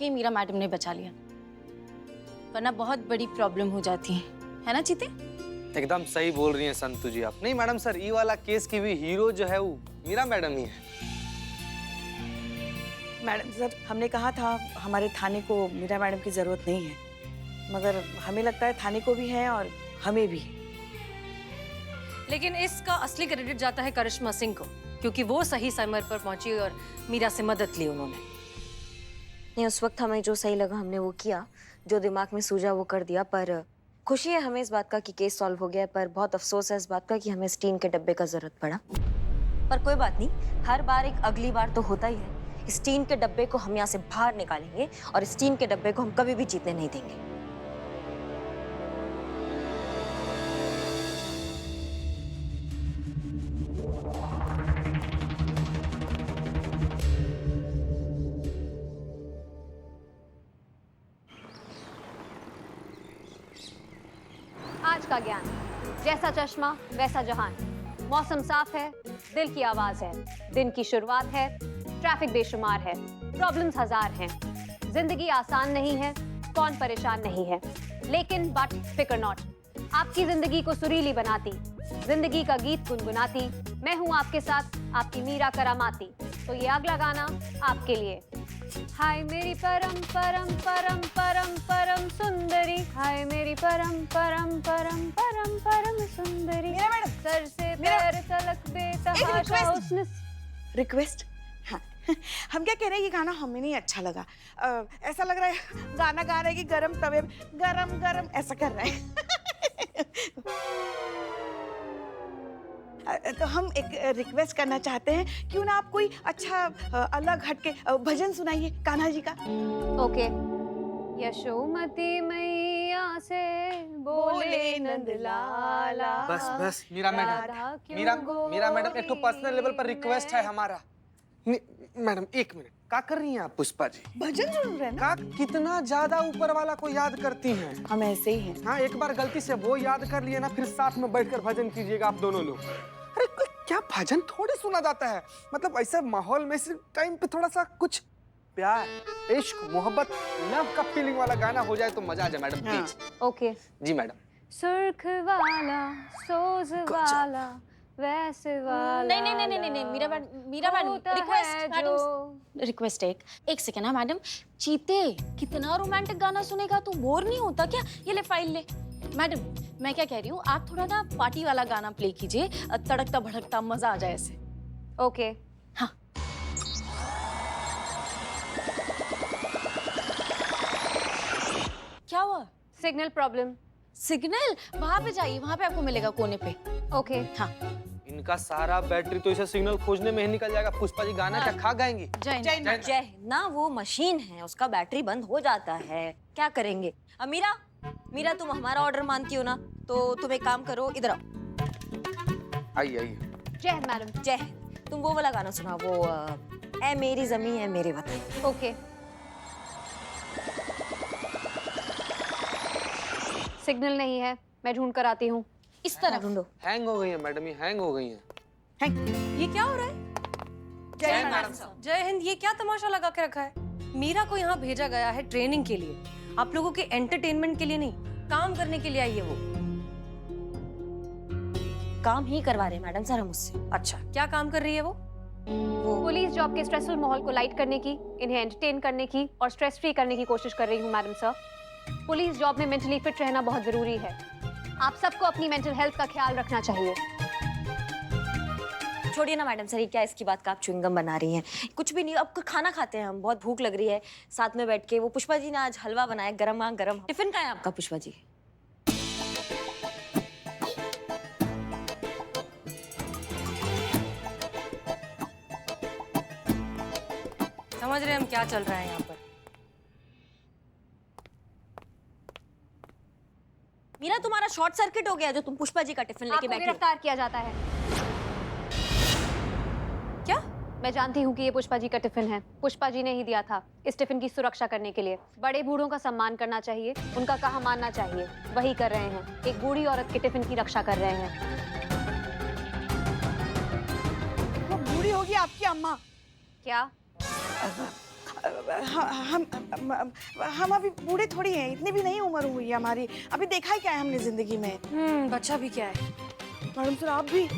कि मीरा मैडम ने बचा लिया, वरना बहुत बड़ी प्रॉब्लम हो जाती है ना चीते? एकदम सही बोल रही हैं संतु जी आप। नहीं मैडम सर, ये वाला केस की भी हीरो जो है वो मीरा मैडम ही है। मैडम सर, हमने कहा था हमारे थाने को मीरा मैडम की जरूरत नहीं है, मगर हमें लगता है थाने को भी है और हमें भी है। लेकिन इसका असली क्रेडिट जाता है करिश्मा सिंह को, क्योंकि वो सही समय पर पहुंची और मीरा से मदद ली उन्होंने। नहीं, उस वक्त हमें जो सही लगा हमने वो किया, जो दिमाग में सूझा वो कर दिया। पर खुशी है हमें इस बात का कि केस सॉल्व हो गया है, पर बहुत अफसोस है इस बात का कि हमें स्टीन के डब्बे का जरूरत पड़ा। पर कोई बात नहीं, हर बार एक अगली बार तो होता ही है। स्टीन के डब्बे को हम यहाँ से बाहर निकालेंगे और स्टीन के डब्बे को हम कभी भी जीतने नहीं देंगे। आज का ज्ञान, जैसा चश्मा वैसा जहान। मौसम साफ है, दिल की आवाज है, दिन की शुरुआत है, ट्रैफिक बेशुमार है, प्रॉब्लम्स हजार हैं। जिंदगी आसान नहीं है, कौन परेशान नहीं है, लेकिन बट फिकर नॉट, आपकी जिंदगी को सुरीली बनाती, जिंदगी का गीत गुनगुनाती, मैं हूँ आपके साथ, आपकी मीरा करामाती। तो ये अगला गाना आपके लिए। हाय मेरी परम परम परम परम परम सुंदरी, हाय मेरी परम परम परम परम परम सुंदरी, सर से पैर तलक बेतहाशा हुस्न। रिक्वेस्ट, हाँ हम क्या कह रहे हैं, ये गाना हमें नहीं अच्छा लगा। ऐसा लग रहा है गाना गा रहे हैं कि गरम तवे गरम गरम ऐसा कर रहा है। तो हम एक रिक्वेस्ट करना चाहते हैं, क्यों ना आप कोई अच्छा अलग हटके भजन सुनाइए कान्हा जी का। ओके। यशोमती मैया से बोले नंदलाला। बस मीरा मैडम, मीरा मैडम, एक तो पर्सनल लेवल पर रिक्वेस्ट है हमारा। मैडम एक मिनट, क्या कर रही हैं आप पुष्पा जी? भजन सुन रहे हैं ना? कितना ज्यादा ऊपर वाला को याद करती हैं। हम ऐसे ही हैं। हाँ, एक बार गलती से वो याद कर लिए ना, फिर साथ में बैठकर भजन कीजिएगा आप दोनों लोग। अरे क्या भजन थोड़ी सुना जाता है, मतलब ऐसे माहौल में, इस टाइम पे थोड़ा सा कुछ प्यार, इश्क, मोहब्बत, लव का फीलिंग वाला गाना हो जाए तो मजा आ जाए मैडम प्लीज। ओके जी मैडम। सुर्ख वाला, सोज वाला, वैसे वाला। नहीं नहीं नहीं नहीं नहीं, मीरा मैडम रिक्वेस्ट एक सेकेंड ना मैडम। चीते, कितना रोमांटिक गाना सुनेगा तू, बोर नहीं होता क्या? ये ले फाइल ले। मैडम मैं क्या कह रही हूँ, आप थोड़ा ना पार्टी वाला गाना प्ले कीजिए, तड़कता भड़कता, मजा आ जाए ऐसे। ओके। हाँ क्या हुआ? Signal problem. सिग्नल? वहां पे जाइए, वहां पे आपको मिलेगा कोने पे। ओके। हाँ इनका सारा बैटरी तो इसे सिग्नल खोजने में ही निकल जाएगा। पुष्पा जी गाना क्या खा गाएंगी? जय ना, वो मशीन है, उसका बैटरी बंद हो जाता है, क्या करेंगे। मीरा, मीरा तुम हमारा ऑर्डर मानती हो ना, तो तुम एक काम करो, इधर आओ। आइए आइए। जय हिंद मैडम। जय हिंद। तुम वो वाला गाना सुनाओ, वो ऐ मेरी ज़मीं ऐ मेरे वतन। ओके। सिग्नल नहीं है, मैं ढूंढ कर आती हूँ। इस तरह ढूंढो। हैंग हो गई है मैडम, ये हैंग हो गई है। ये क्या हो रहा है? जय मैडम साहब। जय हिंद, ये क्या तमाशा लगा के रखा है? मीरा को यहाँ भेजा गया है ट्रेनिंग के लिए, आप लोगों के एंटरटेनमेंट के लिए नहीं, काम करने के लिए आई है वो। काम ही करवा रहे हैं मैडम सर हम उससे। अच्छा, क्या काम कर रही है वो? पुलिस जॉब के स्ट्रेसफुल माहौल को लाइट करने की, इन्हें एंटरटेन करने की और स्ट्रेस फ्री करने की कोशिश कर रही हूँ मैडम सर। पुलिस जॉब में मेंटली फिट रहना बहुत जरूरी है। आप सबको अपनी मेंटल हेल्थ का ख्याल रखना चाहिए। छोड़िए ना मैडम सर, ये क्या इसकी बात का आप च्युइंगम बना रही हैं? कुछ भी नहीं, अब खाना खाते हैं हम, बहुत भूख लग रही है, साथ में बैठ के। वो पुष्पा जी ने आज हलवा बनाया, गरम गरम। टिफिन का है आपका पुष्पा जी? समझ रहे हैं हम क्या चल रहा है यहाँ पर? मीरा, तुम्हारा शॉर्ट सर्किट हो गया जो तुम पुष्पा जी का टिफिन लेके आपको बैठी। गिरफ्तार किया जाता है। क्या? मैं जानती हूँ कि ये पुष्पा जी का टिफिन है, पुष्पा जी ने ही दिया था इस टिफिन की सुरक्षा करने के लिए। बड़े बूढ़ों का सम्मान करना चाहिए, उनका कहा मानना चाहिए, वही कर रहे हैं। एक बूढ़ी औरत के टिफिन की रक्षा कर रहे हैं। वो बूढ़ी होगी आपकी अम्मा। क्या? हम अभी बूढ़े थोड़ी हैं, इतनी भी नहीं उम्र हुई है हमारी। अभी देखा ही क्या है हमने जिंदगी में। बच्चा भी क्या है। मैडम सर आप भी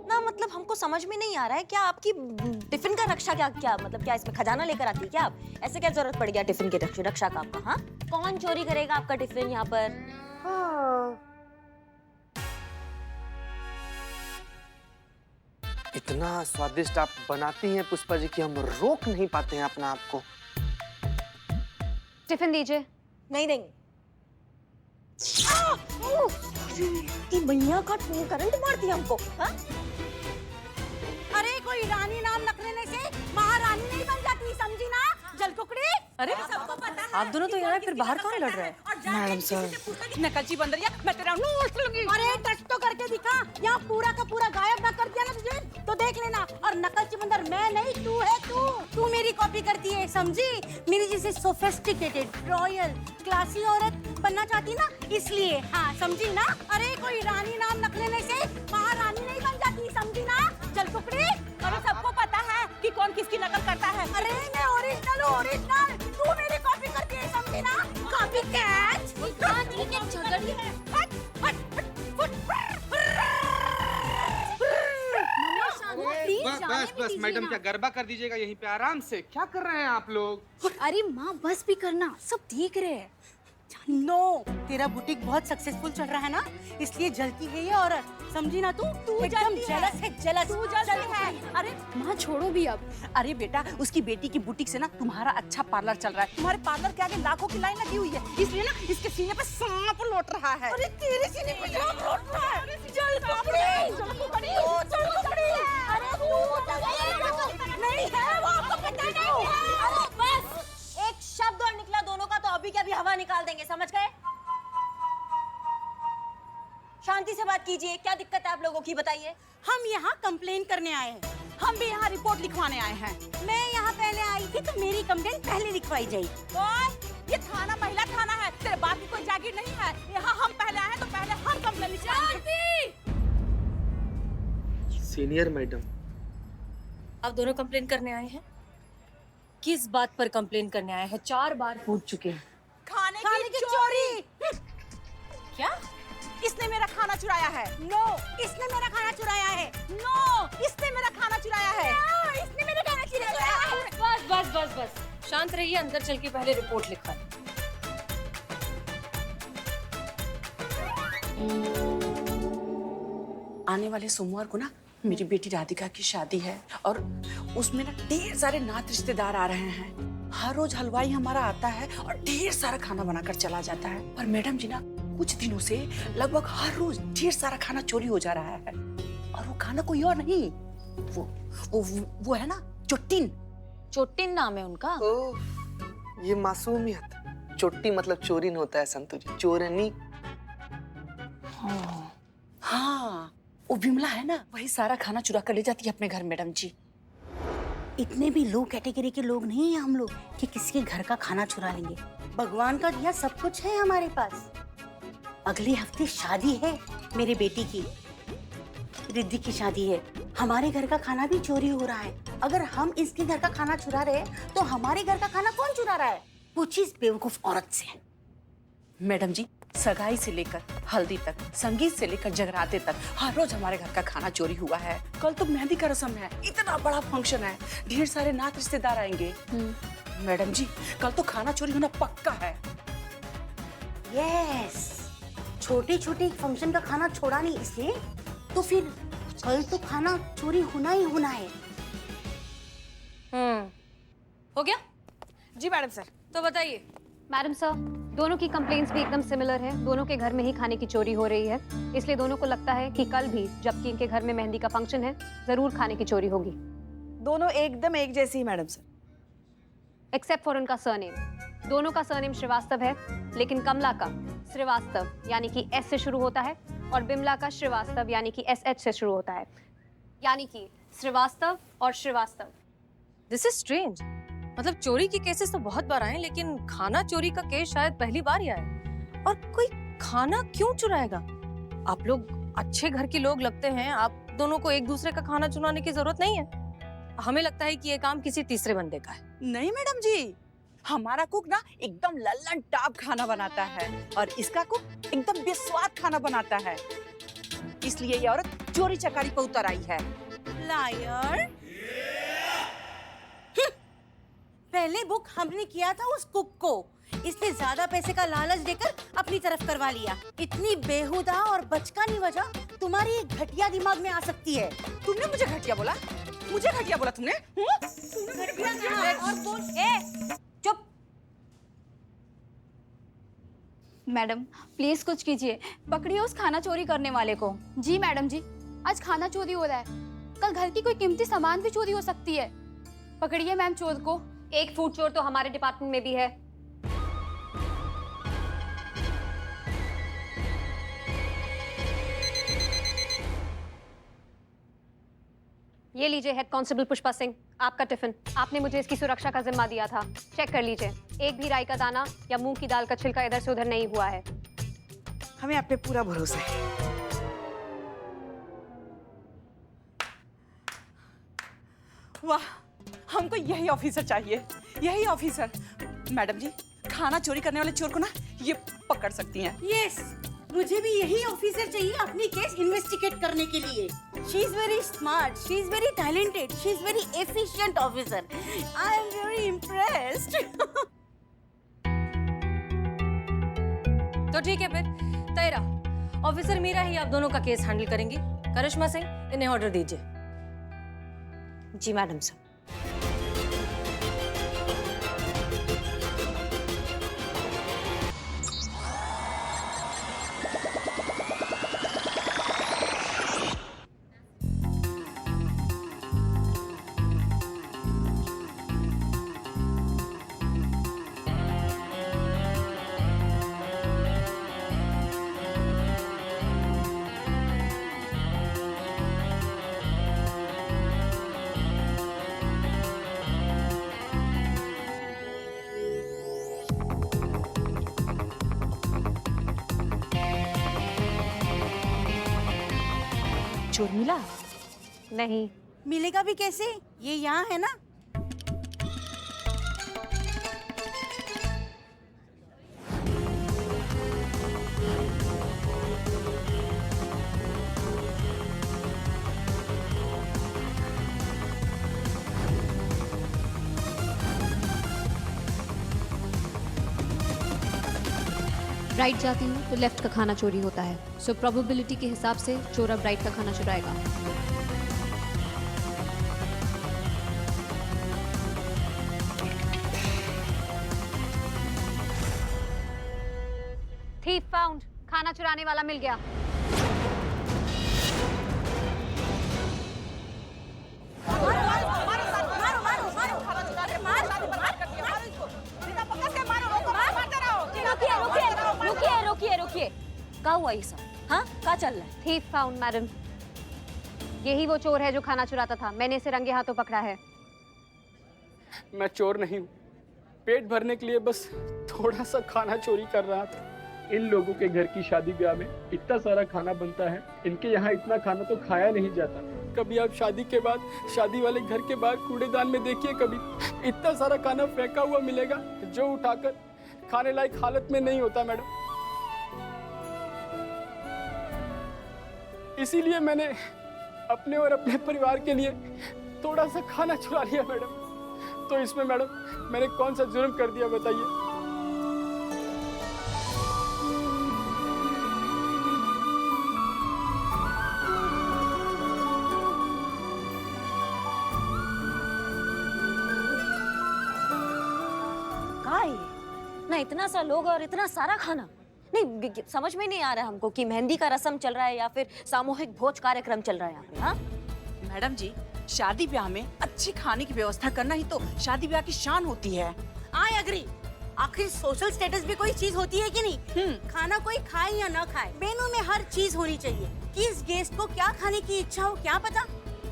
ना, मतलब हमको समझ में नहीं आ रहा है, क्या आपकी टिफिन का रक्षा क्या मतलब क्या इसमें खजाना लेकर आती है क्या आप? ऐसे क्या जरूरत पड़ गया टिफिन के रक्षा का आपका? हाँ, कौन चोरी करेगा आपका टिफिन यहाँ पर? हाँ। इतना स्वादिष्ट आप बनाती हैं पुष्पा जी कि हम रोक नहीं पाते हैं अपना आप को। टिफिन दीजिए। नहीं देंगे। ये मैया का करंट मार दिया हमको। हाँ? अरे कोई रानी नाम रख लेने से महारानी नहीं बन जाती, समझी ना? जल कुकड़ी। अरे आप दोनों तो यहाँ हैं, फिर बाहर कौन लड़ रहा है? मैडम सर नकलची बंदरिया, मैं तेरा नोट लूंगी। अरे टच तो करके दिखा, यहाँ पूरा का पूरा गायब ना कर दिया ना तुझे तो देख लेना। और नकलची बंदर मैं नहीं, तू है। तू मेरी कॉपी करती है, समझी? मेरी जैसे सोफिस्टिकेटेड रॉयल क्लासी औरत बनना चाहती ना, इसलिए। हाँ समझी ना? अरे कोई रानी नाम रख लेने से महारानी नहीं बन जाती, समझी ना? जल कुकड़ी। अरे सबको पता है कि कौन किसकी नकल करता है। अरे मैं ओरिजिनल हूँ, ओरिजिनल। तू मेरी कॉपी करती है, समझी ना? Copy catch. बस मैडम, क्या गरबा कर दीजिएगा यहीं पे आराम से। क्या कर रहे हैं आप लोग? अरे माँ बस भी करना, सब देख रहे हैं। नो, तेरा बुटीक बहुत सक्सेसफुल चल रहा है ना, इसलिए जलती है ये औरत, समझी ना? तू एकदम जेलस है, जेलस। तू जलती है। अरे माँ छोड़ो भी अब। अरे बेटा, उसकी बेटी की बुटीक से ना तुम्हारा अच्छा पार्लर चल रहा है। तुम्हारे पार्लर के आगे लाखों की लाइन लगी हुई है, इसलिए ना इसके सीने पे सांप लौट रहा है। अरे तेरे सीने पे सांप लौट रहा है। जल कुकड़ी, जल कुकड़ी, जल कुकड़ी। अरे तू नहीं है, वो आपको पता नहीं है। बस एक शब्द और निकला दोनों का तो अभी क्या भी हवा निकाल देंगे, समझ गए? शांति से बात कीजिए, क्या दिक्कत है आप लोगों की, बताइए। हम यहाँ कंप्लेन करने आए हैं, हम भी यहाँ रिपोर्ट लिखवाने आए हैं। मैं यहाँ पहले आई थी तो मेरी कंप्लेन पहले लिखवाई जाए। ये थाना महिला थाना है, तेरे बाप की कोई जागीर नहीं है। यहाँ हम पहले आए तो पहले हम कंप्लेन लिखवाएंगे। सीनियर मैडम, आप दोनों कंप्लेन करने आए हैं? किस बात पर कंप्लेन करने आए हैं? 4 बार पूछ चुके हैं। खाने की चोरी। क्या? इसने मेरा खाना चुराया है। नो, इसने मेरा खाना चुराया है। नो, इसने मेरा खाना चुराया है। नो, इसने मेरा खाना चुराया है। बस बस बस बस, शांत रहिए, अंदर चल के पहले रिपोर्ट लिखवाएं। आने वाले सोमवार को ना मेरी बेटी राधिका की शादी है और उसमें ना ढेर सारे नात रिश्तेदार आ रहे हैं। हर रोज हलवाई हमारा आता है और ढेर सारा खाना बनाकर चला जाता है। और मैडम जी ना कुछ दिनों से लगभग हर रोज ढेर सारा खाना चोरी हो जा रहा है। और वो खाना कोई और नहीं, वो है ना चुट्टिन। चोटिन नाम है उनका। ओह, ये मासूमियत। चोटी मतलब चोरी नहीं होता है संतु जी, चोरनी। हाँ, वो बिमला है ना, वही सारा खाना चुरा कर ले जाती है अपने घर। मैडम जी, इतने भी लो कैटेगरी के लोग नहीं हैं हम लोग कि किसी के घर का खाना चुरा लेंगे। भगवान का दिया सब कुछ है हमारे पास। अगले हफ्ते शादी है मेरे बेटी की, रिद्धि की शादी है। हमारे घर का खाना भी चोरी हो रहा है। अगर हम इसके घर का खाना चुरा रहे हैं तो हमारे घर का खाना कौन चुरा रहा है? पूछिए इस बेवकूफ औरत से। मैडम जी, सगाई से लेकर हल्दी तक, संगीत से लेकर जगराते तक हर रोज हमारे घर का खाना चोरी हुआ है। कल तो मेहंदी का रस्म है, इतना बड़ा फंक्शन है, ढेर सारे नात रिश्तेदार आएंगे। मैडम जी, कल तो खाना चोरी होना पक्का है। यस, छोटे छोटे फंक्शन का खाना छोड़ा नहीं इसलिए, तो फिर कल तो खाना चोरी होना ही होना है। हो गया? जी मैडम सर। तो बताइए। मैडम सर, दोनों की कंप्लेंट्स भी एकदम सिमिलर है। दोनों के घर में ही खाने की चोरी हो रही है, इसलिए दोनों को लगता है कि कल भी जबकि इनके घर में मेहंदी का फंक्शन है, जरूर खाने की चोरी होगी। दोनों एकदम एक जैसी मैडम सर। एक्सेप्ट फॉर उनका सरनेम। दोनों का सरनेम श्रीवास्तव है, लेकिन कमला का श्रीवास्तव यानी कि एस से शुरू होता है और बिमला का श्रीवास्तव यानी कि SH से शुरू होता है, यानी कि श्रीवास्तव और श्रीवास्तव। This is strange. मतलब चोरी के केसेस तो बहुत बार आए, लेकिन खाना चोरी का केस शायद पहली बार ही आया। और कोई खाना क्यों चुराएगा? आप लोग अच्छे घर के लोग लगते हैं, आप दोनों को एक दूसरे का खाना चुराने की जरूरत नहीं है। हमें लगता है कि ये काम किसी तीसरे बंदे का है। नहीं मैडम जी, हमारा कुक ना एकदम लल्लन टाप खाना बनाता है और इसका कुक एकदम बेस्वाद खाना बनाता है, इसलिए ये औरत चोरी चकारी पे उतर आई है। लायर। पहले बुक हमने किया था उस कुक को, इसने ज्यादा पैसे का लालच देकर अपनी तरफ करवा लिया। इतनी बेहुदा और बचकानी वजह तुम्हारी एक घटिया दिमाग में आ सकती है। तुमने मुझे घटिया बोला? मुझे घटिया बोला तुमने? चुप। मैडम प्लीज कुछ कीजिए, पकड़िए उस खाना चोरी करने वाले को। जी मैडम जी, आज खाना चोरी हो रहा है, कल घर की कोई कीमती सामान भी चोरी हो सकती है। पकड़िए मैम चोर को। एक फूड चोर तो हमारे डिपार्टमेंट में भी है। ये लीजिए हेड कांस्टेबल पुष्पा सिंह, आपका टिफिन। आपने मुझे इसकी सुरक्षा का जिम्मा दिया था, चेक कर लीजिए। एक भी राई का दाना या मूंग की दाल का छिलका इधर से उधर नहीं हुआ है। हमें आप पे पूरा भरोसा है। वाह, हमको यही ऑफिसर चाहिए, यही ऑफिसर। मैडम जी, खाना चोरी करने वाले चोर को ना ये पकड़ सकती हैं। यस, मुझे भी यही ऑफिसर चाहिए अपनी केस इन्वेस्टिगेट करने के लिए। She is very smart, she is very talented, she is very efficient officer. I am very impressed. तो ठीक है फिर, तय रहा। ऑफिसर मीरा ही आप दोनों का केस हैंडल करेंगी। करिश्मा सिंह, इन्हें ऑर्डर दीजिए। जी मैडम सर। चोर मिला? नहीं। मिलेगा भी कैसे? ये यहाँ है ना। राइट जाती हूँ तो लेफ्ट का खाना चोरी होता है, सो प्रोबेबिलिटी के हिसाब से चोर अब राइट का खाना चुराएगा। थीफ फाउंड, खाना चुराने वाला मिल गया। रुकिए, क्या हुआ ये सब? हाँ, क्या चल रहा है? थीफ फाउंड मैडम, यही वो चोर है जो खाना चुराता था। मैंने इसे रंगे हाथों पकड़ा है। मैं चोर नहीं हूँ, पेट भरने के लिए बस थोड़ा सा खाना चोरी कर रहा था। इन लोगों के घर की शादी ब्याह में इतना सारा खाना बनता है, इनके यहाँ इतना खाना तो खाया नहीं जाता। कभी आप शादी के बाद शादी वाले घर के बाहर कूड़ेदान में देखिए, कभी इतना सारा खाना फेंका हुआ मिलेगा जो उठाकर खाने लायक हालत में नहीं होता मैडम। इसीलिए मैंने अपने और अपने परिवार के लिए थोड़ा सा खाना चुरा लिया मैडम। तो इसमें मैडम मैंने कौन सा जुर्म कर दिया बताइए? ना इतना सा लोग और इतना सारा खाना, नहीं समझ में नहीं आ रहा हमको कि मेहंदी का रस्म चल रहा है या फिर सामूहिक भोज कार्यक्रम चल रहा है यहाँ पे। हाँ मैडम जी, शादी ब्याह में अच्छी खाने की व्यवस्था करना ही तो शादी ब्याह की शान होती है। I agree. आखिर सोशल स्टेटस भी कोई चीज होती है कि नहीं? खाना कोई खाए या ना खाए, मेनू में हर चीज होनी चाहिए। किस गेस्ट को क्या खाने की इच्छा हो क्या पता।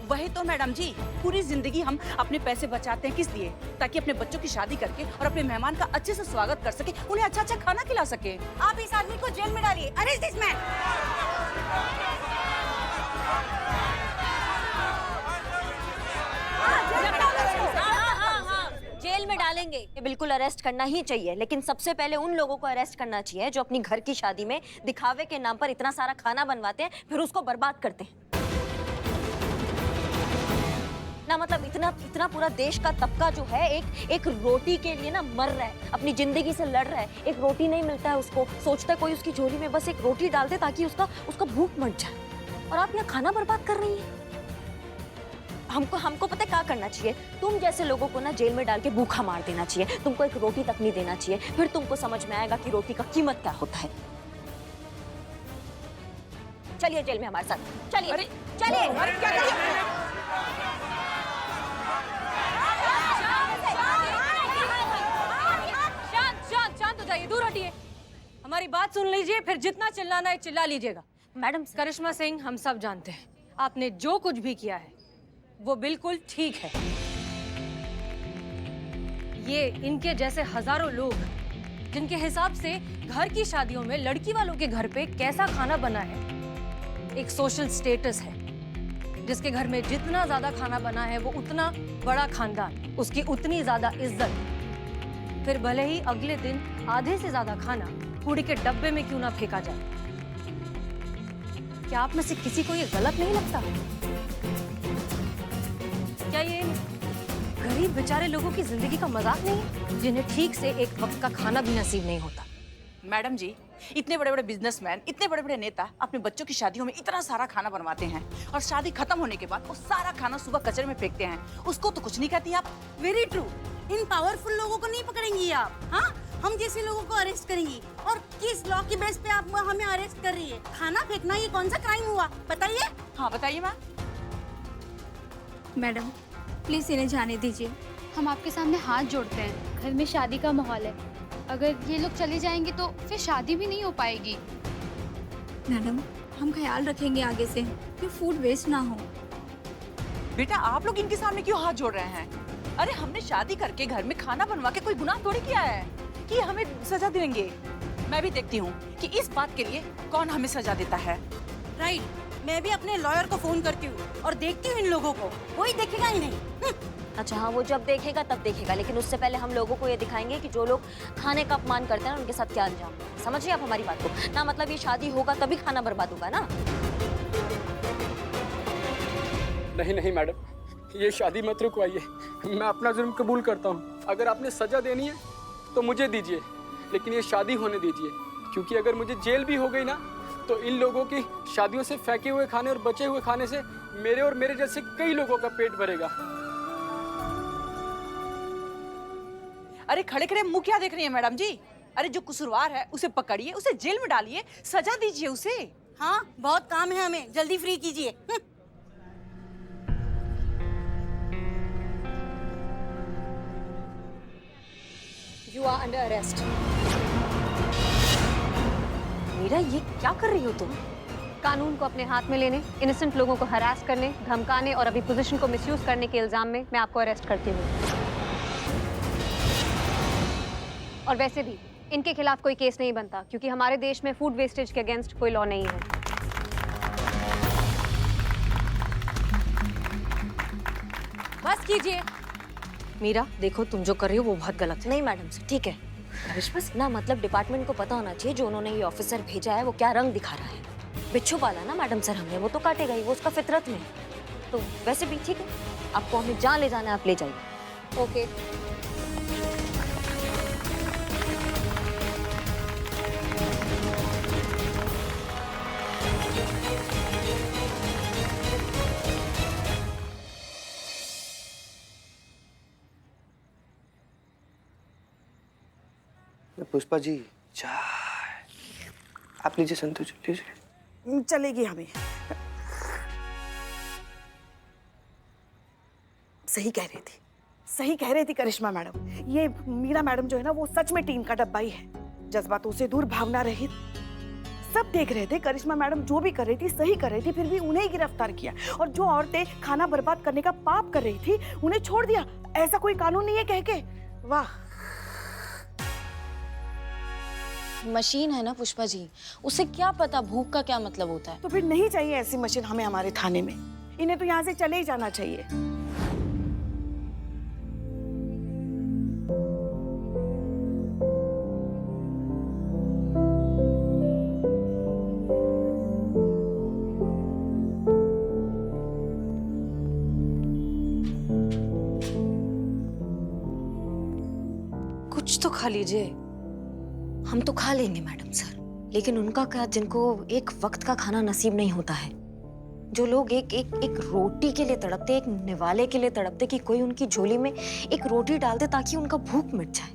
वही तो मैडम जी, पूरी जिंदगी हम अपने पैसे बचाते हैं किस लिए? ताकि अपने बच्चों की शादी करके और अपने मेहमान का अच्छे से स्वागत कर सके, उन्हें अच्छा अच्छा खाना खिला सके। आप इस आदमी को जेल में डालिए। Arrest this man. हाँ, जेल में डालेंगे। ये बिल्कुल अरेस्ट करना ही चाहिए, लेकिन सबसे पहले उन लोगों को अरेस्ट करना चाहिए जो अपनी घर की शादी में दिखावे के नाम पर इतना सारा खाना बनवाते हैं फिर उसको बर्बाद करते हैं ना। मतलब इतना पूरा देश का तबका जो है एक रोटी के लिए ना मर रहा है, अपनी जिंदगी से लड़ रहा है। एक रोटी नहीं मिलता है उसको, सोचता है कोई उसकी झोली में बस एक रोटी डाल दे ताकि उसका भूख मट जाए, और आप यहाँ खाना बर्बाद कर रही हैं। हमको पता है क्या करना चाहिए। तुम जैसे लोगों को ना जेल में डाल के भूखा मार देना चाहिए। तुमको एक रोटी तक नहीं देना चाहिए, फिर तुमको समझ में आएगा कि रोटी का कीमत क्या होता है। चलिए जेल में हमारे साथ, चलिए चलिए। शांत हो जाइए, दूर हटिए। हमारी बात सुन लीजिए, फिर जितना चिल्लाना है चिल्ला लीजिएगा। मैडम करिश्मा सिंह, हम सब जानते हैं आपने जो कुछ भी किया है वो बिल्कुल ठीक है। ये इनके जैसे हजारों लोग जिनके हिसाब से घर की शादियों में लड़की वालों के घर पे कैसा खाना बना है एक सोशल स्टेटस है। जिसके घर में जितना ज्यादा खाना बना है वो उतना बड़ा खानदान, उसकी उतनी ज्यादा इज्जत। फिर भले ही अगले दिन आधे से ज्यादा खाना कूड़े के डब्बे में क्यों ना फेंका जाए। क्या आप में से किसी को ये गलत नहीं लगता? क्या ये गरीब बेचारे लोगों की जिंदगी का मजाक नहीं है, जिन्हें ठीक से एक वक्त का खाना भी नसीब नहीं होता? मैडम जी, इतने बड़े बड़े बिजनेसमैन, इतने बड़े बड़े नेता अपने बच्चों की शादियों में इतना सारा खाना बनवाते हैं और शादी खत्म होने के बाद वो सारा खाना सुबह कचरे में फेंकते हैं। उसको तो कुछ नहीं कहती आप। Very true. इन पावरफुल लोगों को नहीं पकड़ेंगी आप, हाँ? हम जैसे लोगों को अरेस्ट करेंगी। और किस लॉ की बेस पे आप हमें अरेस्ट कर रही है? खाना फेंकना ये कौन सा क्राइम हुआ, बताइए? हाँ बताइए मैम। मैडम प्लीज इन्हें जाने दीजिए, हम आपके सामने हाथ जोड़ते हैं। घर में शादी का माहौल है, अगर ये लोग चले जाएंगे तो फिर शादी भी नहीं हो पाएगी। मैडम हम ख्याल रखेंगे आगे से कि फूड वेस्ट ना हो। बेटा आप लोग इनके सामने क्यों हाथ जोड़ रहे हैं? अरे हमने शादी करके घर में खाना बनवा के कोई गुनाह थोड़ी किया है कि हमें सजा देंगे। मैं भी देखती हूँ कि इस बात के लिए कौन हमें सजा देता है। राइट, मैं भी अपने लॉयर को फोन करती हूँ और देखती हूँ इन लोगों को, कोई देखेगा ही नहीं। अच्छा हाँ, वो जब देखेगा तब देखेगा, लेकिन उससे पहले हम लोगों को ये दिखाएंगे कि जो लोग खाने का अपमान करते हैं ना उनके साथ क्या अंजाम है। समझिए आप हमारी बात को ना। मतलब ये शादी होगा तभी खाना बर्बाद होगा ना। नहीं नहीं मैडम, ये शादी मत रुकवाइए। मैं अपना जुर्म कबूल करता हूँ। अगर आपने सजा देनी है तो मुझे दीजिए, लेकिन ये शादी होने दीजिए। क्योंकि अगर मुझे जेल भी हो गई ना तो इन लोगों की शादियों से फेंके हुए खाने और बचे हुए खाने से मेरे और मेरे जैसे कई लोगों का पेट भरेगा। अरे खड़े खड़े मुंह क्या देख रही है मैडम जी? अरे जो कसूरवार है उसे पकड़िए, उसे जेल में डालिए, सजा दीजिए उसे। हाँ बहुत काम है हमें, जल्दी फ्री कीजिए। You are under arrest. Meera ये क्या कर रही हो तुम? कानून को अपने हाथ में लेने, इनोसेंट लोगों को हरास करने, धमकाने और अभी पोजीशन को मिसयूज करने के इल्जाम में मैं आपको अरेस्ट करती हूँ। और वैसे भी इनके खिलाफ कोई केस नहीं बनता क्योंकि हमारे देश में फूड वेस्टेज के अगेंस्ट कोई लॉ नहीं है। बस कीजिए। मीरा देखो, तुम जो कर रही हो वो बहुत गलत है। नहीं मैडम से ठीक है। करिश्मा ना, मतलब डिपार्टमेंट को पता होना चाहिए जो उन्होंने ये ऑफिसर भेजा है वो क्या रंग दिखा रहा है। बिच्छू पाला ना मैडम सर हमने, वो तो काटेगा ही, वो उसका फितरत में है। तो वैसे भी ठीक है, आपको हमें जहाँ ले जाना है आप ले जाइए। ओके। पुष्पा जी चाय आप लीजिए, संतोष लीजिए। चलेगी हमें। सही कह रही थी, सही कह रही थी करिश्मा मैडम। ये मीरा मैडम जो है ना वो सच में टीम का डब्बा ही है, जज्बातों से दूर, भावना रहित। सब देख रहे थे करिश्मा मैडम जो भी कर रही थी सही कर रही थी, फिर भी उन्हें गिरफ्तार किया। और जो औरतें खाना बर्बाद करने का पाप कर रही थी उन्हें छोड़ दिया। ऐसा कोई कानून नहीं है कह के। वाह। मशीन है ना पुष्पा जी, उसे क्या पता भूख का क्या मतलब होता है। तो फिर नहीं चाहिए ऐसी मशीन हमें हमारे थाने में। इन्हें तो यहाँ से चले ही जाना चाहिए। कुछ तो खा लीजिए। हम तो खा लेंगे मैडम सर, लेकिन उनका क्या जिनको एक वक्त का खाना नसीब नहीं होता है, जो लोग एक रोटी के लिए तड़पते, एक निवाले के लिए तड़पते कि कोई उनकी झोली में एक रोटी डाल दे ताकि उनका भूख मिट जाए,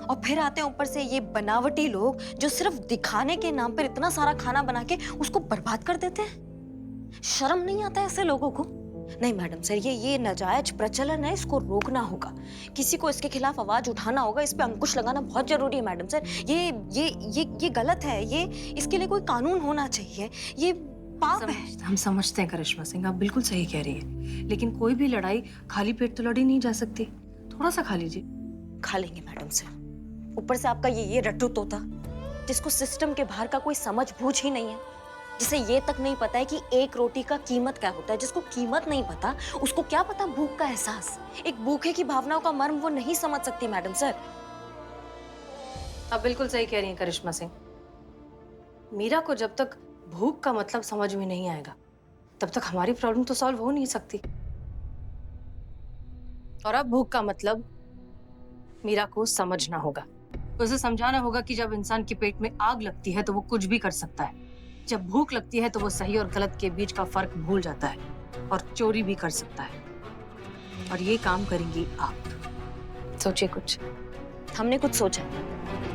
और फिर आते हैं ऊपर से ये बनावटी लोग जो सिर्फ दिखाने के नाम पर इतना सारा खाना बना के उसको बर्बाद कर देते हैं। शर्म नहीं आता है ऐसे लोगों को? नहीं मैडम सर, ये नाजायज प्रचलन है, इसको रोकना होगा। किसी को इसके खिलाफ आवाज उठाना होगा, इस पे अंकुश लगाना बहुत जरूरी है मैडम सर। ये गलत है, ये इसके लिए कोई कानून होना चाहिए, ये पाप है। हम समझते हैं करिश्मा सिंह, आप बिल्कुल सही कह रही है, लेकिन कोई भी लड़ाई खाली पेट तो लड़ी नहीं जा सकती। थोड़ा सा खा लीजिए। खा लेंगे मैडम सर। ऊपर से आपका ये रट्टू तोता जिसको सिस्टम के बाहर का कोई समझ बूझ ही नहीं है, जिसे ये तक नहीं पता है कि एक रोटी का कीमत क्या होता है, जिसको कीमत नहीं पता उसको क्या पता भूख का एहसास। एक भूखे की भावनाओं का मर्म वो नहीं समझ सकती मैडम सर। आप बिल्कुल सही कह रही हैं करिश्मा सिंह। मीरा को जब तक भूख का मतलब समझ में नहीं आएगा तब तक हमारी प्रॉब्लम तो सॉल्व हो नहीं सकती। और अब भूख का मतलब मीरा को समझना होगा, उसे समझाना होगा कि जब इंसान के पेट में आग लगती है तो वो कुछ भी कर सकता है, जब भूख लगती है तो वो सही और गलत के बीच का फर्क भूल जाता है और चोरी भी कर सकता है। और ये काम करेंगी आप। सोचिए कुछ। हमने कुछ सोचा है।